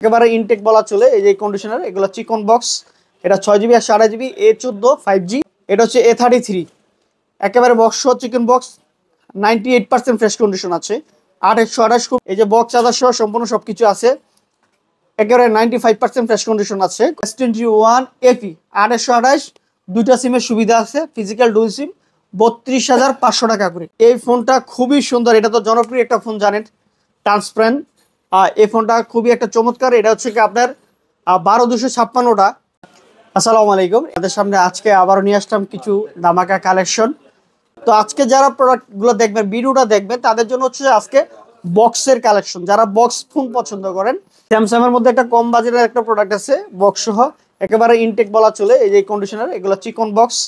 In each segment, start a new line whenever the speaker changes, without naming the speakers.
একেবারে ইনটেক বলা চলে। এই যে কন্ডিশনার, এগুলো চিকন বক্স। এটা 6 জিবি আর 8 জিবি A14 5G। এটা হচ্ছে A33, একেবারে বক্স চিকন বক্স। 98% ফ্রেশ কন্ডিশন আছে। 8/128 খুব, এই যে বক্স চার্জার সহ সম্পূর্ণ সবকিছু আছে। একেবারে 95% ফ্রেশ কন্ডিশন আছে। S21 FE 8/128, দুইটা সিমের সুবিধা আছে। ফিজিক্যাল ডুয়াল সিম, 32,500 টাকা করে। এই ফোনটা খুবই সুন্দর, এটা তো জনপ্রিয় একটা ফোন জানেন, ট্রান্সপারেন্ট। এই ফোনটা খুবই একটা চমৎকার। এটা হচ্ছে কি আপনার 12256টা। আসসালামু আলাইকুম, এদের সামনে আজকে আবারও নিয়ে আসলাম কিছু ধামাকা কালেকশন। তো আজকে যারা প্রোডাক্টগুলো দেখবেন, ভিডিওটা দেখবেন, তাদের জন্য হচ্ছে আজকে বক্সের কালেকশন। যারা বক্স ফোন পছন্দ করেন, স্যামসাং এর মধ্যে একটা কম বাজেটের একটা প্রোডাক্ট আছে বক্স সহ, একেবারে ইনটেক বলা চলে। এই যে কন্ডিশনার, এগুলো চিকন বক্স।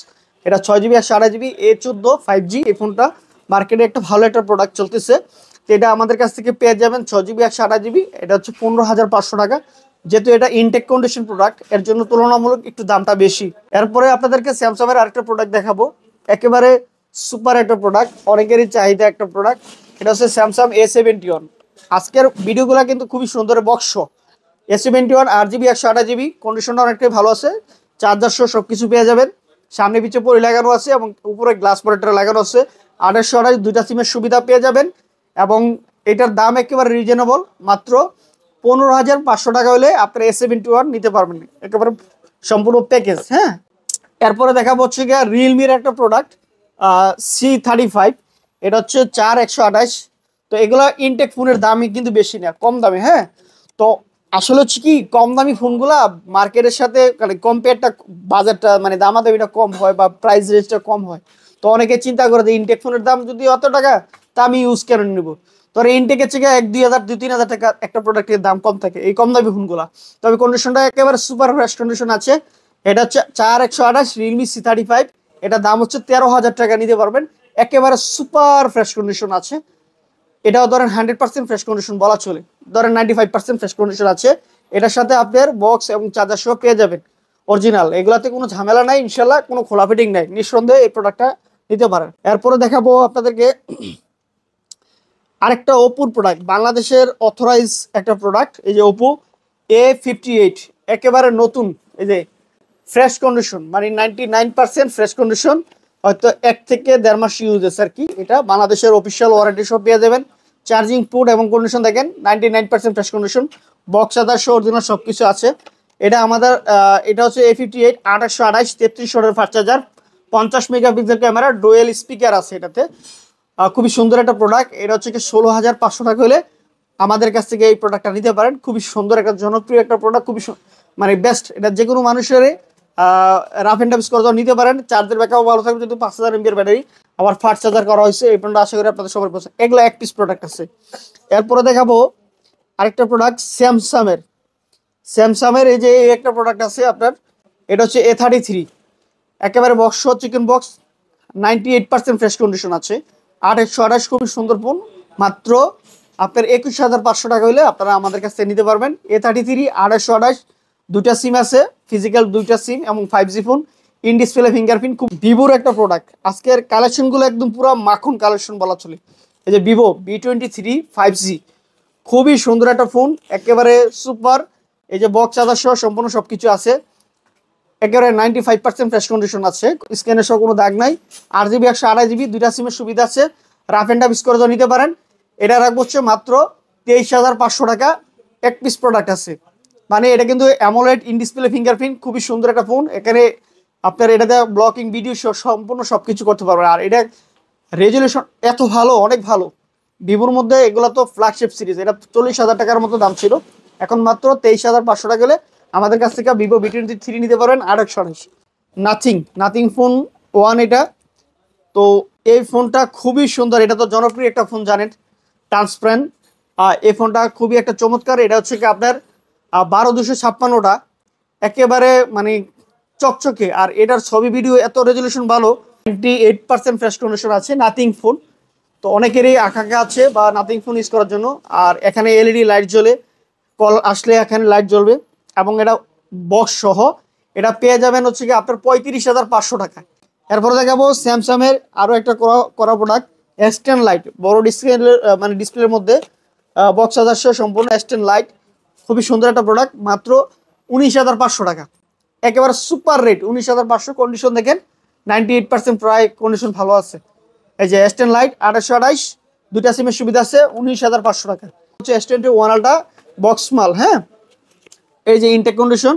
এটা 6 জিবি আর 8 জিবি A14 5G। এই ফোনটা মার্কেটে একটা ভালো একটা প্রোডাক্ট চলতেছে। তো এটা আমাদের কাছ থেকে পেয়ে যাবেন 6 জিবি আর 8 জিবি। এটা হচ্ছে 15,500 টাকা। যেহেতু এটা ইনটেক কন্ডিশন প্রোডাক্ট, এর জন্য তুলনামূলক একটু দামটা বেশি। এরপরে আপনাদেরকে স্যামসাং এর আরেকটা প্রোডাক্ট দেখাবো, একেবারে সুপার একটা প্রোডাক্ট, অনেকেরই চাহিদা একটা প্রোডাক্ট। এটা হচ্ছে স্যামসাং A71। আজকের ভিডিওগুলো কিন্তু খুবই সুন্দর। বক্স A71 8 জিবি 128 জিবি, কন্ডিশনটা অনেকটাই ভালো আছে। চার্জার সহ সবকিছু পেয়ে যাবেন। সামনে পিছিয়ে পরি লাগানো আছে এবং উপরে গ্লাস প্রোটেক্টর লাগানো আছে। 8/128 দুইটা সিমের সুবিধা পেয়ে যাবেন। এবং এটার দাম একেবারে রিজনেবল, মাত্র 15,500 টাকা হলে আপনার A71 নিতে পারবেন, একেবারে সম্পূর্ণ প্যাকেজ। হ্যাঁ, এরপরে দেখাবো হচ্ছে গিয়ে রিয়েলমির একটা প্রোডাক্ট C35। এটা হচ্ছে 4128। তো এগুলো ইনটেক ফোনের দামই কিন্তু বেশি না, কম দামে। হ্যাঁ, তো আসলে হচ্ছে কি, কম দামি ফোনগুলা মার্কেটের সাথে মানে কম্পেয়ারটা, বাজারটা মানে দামাদামিটা কম হয় বা প্রাইস রেঞ্জটা কম হয়। তো অনেকে চিন্তা করে যে ইনটেক ফোনের দাম যদি অত টাকা, তা আমি ইউজ কেন নেবো। তো ইনটেকের থেকে 1-2 হাজার 2-3 হাজার টাকা একটা প্রোডাক্টের দাম কম থাকে এই কম দামি ফোনগুলা। তবে কন্ডিশনটা একেবারে সুপার ফ্রেশ কন্ডিশন আছে। এটা হচ্ছে 4128 রিয়েলমি C35। এটা দাম হচ্ছে 13,000 টাকা, নিতে পারবেন। একেবারে সুপার ফ্রেশ কন্ডিশন আছে। এটাও ধরেন 100% ফ্রেশ কন্ডিশন বলা চলে, ধরেন 95% ফ্রেশ কন্ডিশন আছে। এটার সাথে আপনার বক্স এবং চার্জার সহ পেয়ে যাবেন অরিজিনাল। এগুলাতে কোনো ঝামেলা নাই ইনশাল্লাহ, কোনো খোলা ফিটিং নাই। নিঃসন্দেহে এই প্রোডাক্টটা নিতে পারেন। এরপরে দেখাবো আপনাদেরকে আরেকটা ওপোর প্রোডাক্ট, বাংলাদেশের অথরাইজ একটা প্রোডাক্ট। এই যে ওপো A58, একেবারে নতুন। এই যে ফ্রেশ কন্ডিশন, মানে 99% ফ্রেশ কন্ডিশন। হয়তো 1 থেকে 1.5 মাস ইউজ আছে আর কি। এটা বাংলাদেশের অফিসিয়াল ওয়ারেন্টি সব পেয়ে যাবেন। চার্জিং পোর্ট এবং কন্ডিশন দেখেন 99% ফ্রেশ কন্ডিশন। বক্স চার্জার সহ অরিজিনাল সব কিছু আছে। এটা আমাদের এটা হচ্ছে A58 8/128 33 ওয়াটের fast charger, 50 megapixel camera, dual speaker আছে এটাতে। খুবই সুন্দর একটা প্রোডাক্ট। এটা হচ্ছে কি 16,500 টাকা হলে আমাদের কাছ থেকে এই প্রোডাক্টটা নিতে পারেন। খুবই সুন্দর একটা জনপ্রিয় একটা প্রোডাক্ট, খুবই মানে বেস্ট। এটা যে কোনো মানুষের রাফ অ্যান্ড টাফ করে নিতে পারেন। চার্জের ব্যাকআপ ভালো থাকবে, যেহেতু 5000 এমবির ব্যাটারি, আবার ফাস্ট চার্জার করা হয়েছে। এই ফোনটা আশা করি আপনাদের সবার পছন্দ। এগুলো এক পিস প্রোডাক্ট আছে। এরপরে দেখাবো আরেকটা প্রোডাক্ট স্যামসাংয়ের এই যে একটা প্রোডাক্ট আছে আপনার। এটা হচ্ছে A33, একেবারে box chicken box. 98% fresh condition আছে। 8/128 খুবই সুন্দর ফোন। মাত্র আপনার 21,500 টাকা হলে আপনারা আমাদের কাছ থেকে নিতে পারবেন। A33 8/128, দুইটা সিম আছে, ফিজিক্যাল দুইটা সিম এবং 5G phone, in display fingerprint. খুব ভিভোর একটা প্রোডাক্ট। আজকের কালেকশনগুলো একদম পুরো মাখন কালেকশন বলা চলে। এই যে ভিভো V23 5G, খুবই সুন্দর একটা ফোন, একেবারে সুপার। এই যে বক্স চার্জার সহ সম্পূর্ণ সবকিছু আছে। একেবারে 95% ফ্রেশ কন্ডিশন আছে, স্ক্যানের সহ কোনো দাগ নাই। 8 জিবি 128 জিবি, দুইটা সিমের সুবিধা আছে। রাফ অ্যান্ড টাফ করে নিতে পারেন। এটা রাখবো হচ্ছে মাত্র 23,500 টাকা। এক পিস প্রোডাক্ট আছে, মানে এটা কিন্তু অ্যামোলেড ইন ডিসপ্লে ফিঙ্গারপ্রিন্ট, খুবই সুন্দর একটা ফোন। এখানে আপনার এটাতে ব্লকিং ভিডিও সম্পূর্ণ সব কিছু করতে পারবেন। আর এটা রেজুলেশন এত ভালো, অনেক ভালো। ভিভোর মধ্যে এগুলো তো ফ্ল্যাগশিপ সিরিজ। এটা 40,000 টাকার মতো দাম ছিল, এখন মাত্র 23,500 টাকা গেলে আমাদের কাছ থেকে ভিভো V23 নিতে পারবেন। 8/128 নাথিং ফোন 1 এটা। তো এই ফোনটা খুবই সুন্দর, এটা তো জনপ্রিয় একটা ফোন জানেন, ট্রান্সপারেন্ট। এই ফোনটা খুবই একটা চমৎকার। এটা হচ্ছে কি আপনার 12256টা, একেবারে মানে চকচকে। আর এটার ছবি ভিডিও এত রেজুলেশন ভালো, 98% ফ্রেশ কন্ডিশন আছে। নাথিং ফোন, তো অনেকেরই আকাঙ্ক্ষা আছে বা নাথিং ফোন ইউজ করার জন্য। আর এখানে এলইডি লাইট জ্বলে, কল আসলে এখানে লাইট জ্বলবে। এবং এটা বক্স সহ এটা পেয়ে যাবেন হচ্ছে কি আপনার 35,500 টাকা। এরপরে দেখাবো স্যামসাংয়ের আরও একটা করা প্রোডাক্ট, S10 লাইট। বড় ডিসপ্লে, মানে ডিসপ্লের মধ্যে বক্স চার্জার সহ সম্পূর্ণ S10 লাইট, খুবই সুন্দর একটা প্রোডাক্ট, মাত্র 19,500 টাকা, একেবারে সুপার রেট 19,500। কন্ডিশন দেখেন 98% প্রায় কন্ডিশন ভালো আছে। এই যে S10 লাইট 2828, দুইটা সিমের সুবিধা আছে, 19,500 টাকা। হচ্ছে S21 আলট্রা বক্স মাল, হ্যাঁ। এই যে ইনটেক কন্ডিশন,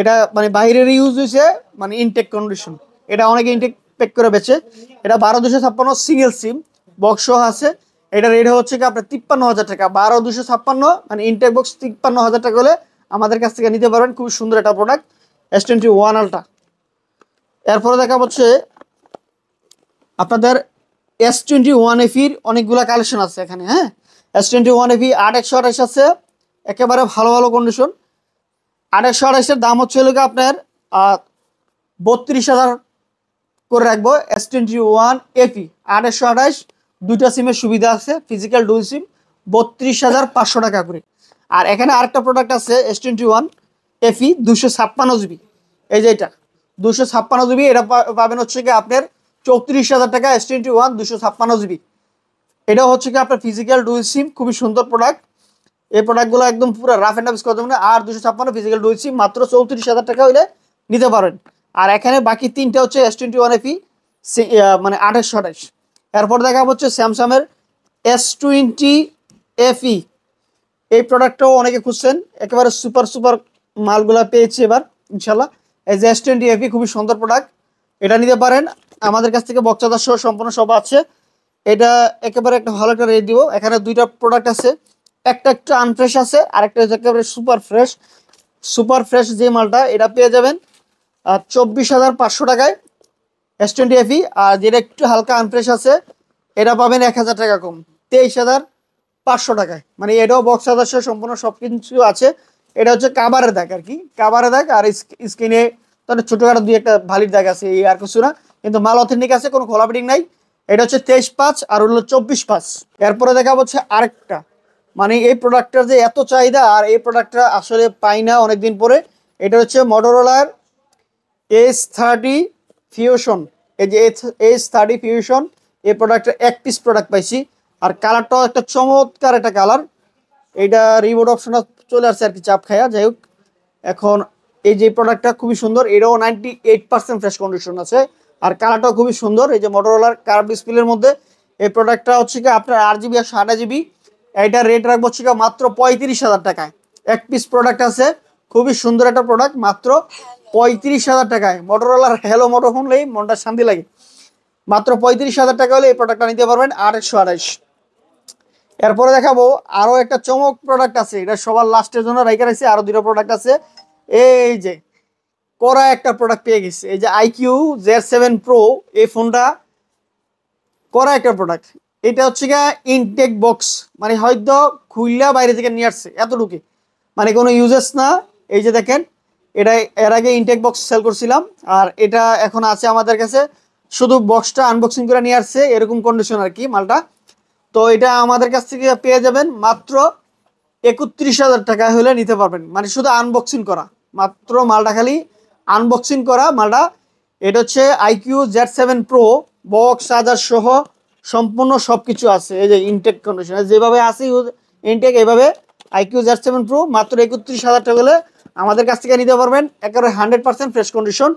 এটা মানে বাইরের ইউজ হয়েছে, মানে ইনটেক কন্ডিশন, এটা অনেকে ইনটেক প্যাক করে বেচে। এটা 12,256 সিঙ্গেল সিম বক্স সহ আছে। এটা রেট হচ্ছে কি আপনার 53,000 টাকা। 12,256 মানে ইনটেক বক্স 53,000 টাকা হলে আমাদের কাছ থেকে নিতে পারবেন। খুবই সুন্দর একটা প্রোডাক্ট S21 আলট্রা। এরপরে দেখা হচ্ছে আপনাদের S21 FE অনেকগুলা কালেকশন আছে এখানে, হ্যাঁ। S21 FE 8/128 আছে, একেবারে ভালো ভালো কন্ডিশন। 8/128 দাম হচ্ছে হলো আপনার 32,000 করে রাখবো। S21 FE 8/128, দুইটা সিমের সুবিধা আছে, ফিজিক্যাল ডুয়াল সিম, 32,500 টাকা করে। আর এখানে আরেকটা প্রোডাক্ট আছে S21 FE 256 GB, এই যে এটা 256 GB, এটা পাবেন হচ্ছে কি আপনার 34,000 টাকা। S21 256 GB, এটা হচ্ছে কি আপনার ফিজিক্যাল ডুয়াল সিম, খুবই সুন্দর প্রোডাক্ট। এই প্রোডাক্টগুলো একদম পুরো রাফ এন্ড টাফ করতে হবে না। আর 256 ফিজিক্যাল ডুয়াল সিম মাত্র 34,000 টাকা হইলে নিতে পারেন। আর এখানে বাকি তিনটা হচ্ছে S21 FE মানে 8/128। এরপর দেখা হচ্ছে স্যামসাংয়ের S20 FE, এই প্রোডাক্টটাও অনেকে খুঁজছেন, একেবারে সুপার সুপার মালগুলা পেয়েছি এবার ইনশাল্লাহ। এই যে S20 FE খুবই সুন্দর প্রোডাক্ট, এটা নিতে পারেন। আমাদের কাছ থেকে বক্সাদার সহ সম্পূর্ণ সব আছে। এটা একেবারে একটা ভালো একটা রেট দিব। এখানে দুইটা প্রোডাক্ট আছে, একটা একটু আনফ্রেশ আছে, আর একটা হচ্ছে একেবারে সুপার ফ্রেশ। সুপার ফ্রেশ যে মালটা, এটা পেয়ে যাবেন 24,500 টাকায় S20 FE। আর যেটা একটু হালকা আনফ্রেশ আছে, এটা পাবেন 1,000 টাকা কম, 23,500 টাকায়। মানে এটাও বক্স আদার্স সম্পূর্ণ সব কিছু আছে। এটা হচ্ছে কাবারের দাগ আর কি, কাবারের দাগ। আর স্ক্রিনে তাহলে ছোটখাটো দুই একটা ভালির দাগ আছে, এই আর কিছু না, কিন্তু মাল অথেন্টিক আছে, কোনো খোলা ফিটিং নাই। এটা হচ্ছে 23,500 আর হলো 24,500। এরপরে দেখা হচ্ছে আরেকটা, মানে এই প্রোডাক্টটার যে এত চাহিদা, আর এই প্রোডাক্টটা আসলে পাই না অনেকদিন পরে। এটা হচ্ছে মটোরোলার H30 ফিউশন। এই যে H30 ফিউশন, এই প্রোডাক্টটা এক পিস প্রোডাক্ট পাইছি। আর কালারটাও একটা চমৎকার একটা কালার। এইটা রিমোট অপশনটা চলে আসছে আর কি, চাপ খায়া। যাই হোক, এখন এই যে প্রোডাক্টটা খুবই সুন্দর, এটাও 98% ফ্রেশ কন্ডিশন আছে। আর কালারটাও খুবই সুন্দর। এই যে মটোরোলার কার্ভ ডিসপ্লের মধ্যে এই প্রোডাক্টটা হচ্ছে কি আপনার 8GB আর 128GB। এইটার রেট রাখবো হচ্ছে কি মাত্র 35,000 টাকায়। এক পিস প্রোডাক্ট আছে, খুবই সুন্দর একটা প্রোডাক্ট, মাত্র 35,000 টাকায়। মটোরোলার হ্যালো মোটো শুনলেই মনটা শান্তি লাগে। মাত্র 35,000 টাকা হলে এই প্রোডাক্টটা নিতে পারবেন 8/128। এরপরে দেখাবো আরো একটা চমক প্রোডাক্ট আছে, এটা সবার লাস্টের জন্য রাইখা রাখছি। আরো দুটো প্রোডাক্ট আছে। এই যে করা একটা প্রোডাক্ট পেয়ে গেছে, এই যে IQ Z7 Pro, এই ফোনটা করা একটা প্রোডাক্ট। এটা হচ্ছে গিয়ে ইনটেক বক্স, মানে হয়তো খুললা বাইরে থেকে নিয়ে আসছে এতটুকু, মানে কোনো ইউজেস না। এই যে দেখেন, এটা এর আগে ইনটেক বক্স সেল করছিলাম, আর এটা এখন আছে আমাদের কাছে, শুধু বক্সটা আনবক্সিং করে নিয়ে আসছে, এরকম কন্ডিশন আর কি মালটা। তো এটা আমাদের কাছ থেকে পেয়ে যাবেন মাত্র 31,000 টাকা হলে নিতে পারবেন, মানে শুধু আনবক্সিং করা, মাত্র মালটা খালি আনবক্সিং করা মালটা। এটা হচ্ছে IQ Z7 Pro, box charger সহ সম্পূর্ণ সব কিছু আছে। এই যে ইনটেক কন্ডিশন যেভাবে আছে ইনটেক, এইভাবে IQ Z7 Pro মাত্র 31,000 টাকা হলে আমাদের কাছ থেকে নিতে পারবেন। একেবারে 100% ফ্রেশ কন্ডিশন,